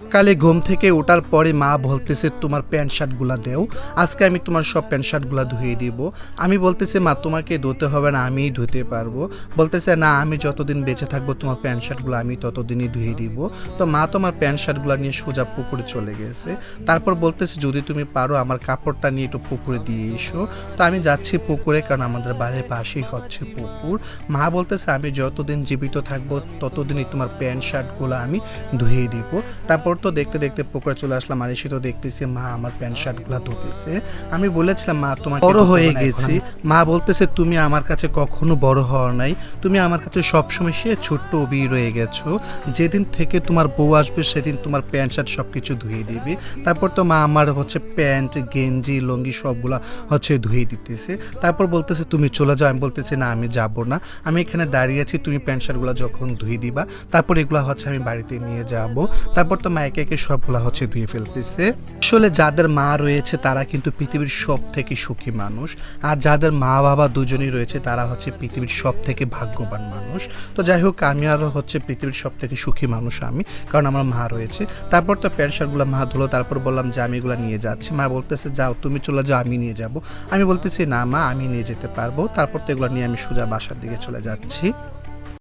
সকালে ঘুম থেকে ওঠার পরে মা বলতেছে তোমার প্যান্ট শার্টগুলা দেও, আজকে আমি তোমার সব প্যান্ট শার্টগুলা ধুয়ে দিব। আমি বলতেছি মা তোমাকে ধুতে হবে না, আমিই ধুতে পারবো। বলতেছে না, আমি যতদিন বেঁচে থাকবো তোমার প্যান্ট শার্টগুলো আমি ততদিনই ধুয়ে দিব। তো মা তোমার প্যান্ট শার্টগুলো নিয়ে সোজা পুকুরে চলে গেছে। তারপর বলতেছে যদি তুমি পারো আমার কাপড়টা নিয়ে একটু পুকুরে দিয়ে এসো। তো আমি যাচ্ছি পুকুরে, কারণ আমাদের বাড়ির পাশেই হচ্ছে পুকুর। মা বলতেছে আমি যতদিন জীবিত থাকবো ততদিনই তোমার প্যান্ট শার্টগুলো আমি ধুয়ে দিব। তারপর তো দেখতে দেখতে পুকুরে চলে আসলাম, আর এসে তো দেখতেছি মা আমার প্যান্ট শার্টগুলো ধুতেছে। আমি বলেছিলাম মা তোমাকে বড় হয়ে গেছি। মা বলতেছে তুমি আমার কাছে কখনো বড় হও নাই, তুমি আমার কাছে সবসময় সে ছোট্ট অবি রয়ে গেছো। যেদিন থেকে তোমার বউ আসবে সেদিন তোমার প্যান্ট শার্ট সব কিছু ধুয়ে দিবে। তারপর তো মা আমার হচ্ছে প্যান্ট গেঞ্জি লুঙ্গি সবগুলা হচ্ছে ধুয়ে দিতেছে। তারপর বলতেছে তুমি চলে যাও। আমি বলতেছি না, আমি যাব না, আমি এখানে দাঁড়িয়ে আছি, তুমি প্যান্ট শার্টগুলো যখন ধুয়ে দিবা তারপর এগুলো হচ্ছে আমি বাড়িতে নিয়ে যাব। তারপর তো মা একে একে সবগুলা হচ্ছে ধুয়ে ফেলতেছে। আসলে যাদের মা রয়েছে তারা কিন্তু পৃথিবীর সব থেকে সুখী মানুষ, আর যাদের মা বাবা দুজনই রয়েছে তারা হচ্ছে পৃথিবীর সব থেকে ভাগ্যবান মানুষ। তো যাই হোক, আমি আরও হচ্ছে পৃথিবীর সব থেকে সুখী মানুষ আমি, কারণ আমার মা রয়েছে। তারপর তো প্যান্ট শার্টগুলো মা ধুলো, তারপর বললাম যে আমি এগুলো নিয়ে যাচ্ছি। মা বলতেছে যাও তুমি চলে যাও, আমি নিয়ে যাব। আমি বলতেছি না মা, আমি নিয়ে যেতে পারবো। তারপর তো এগুলো নিয়ে আমি সোজা বাসার দিকে চলে যাচ্ছি।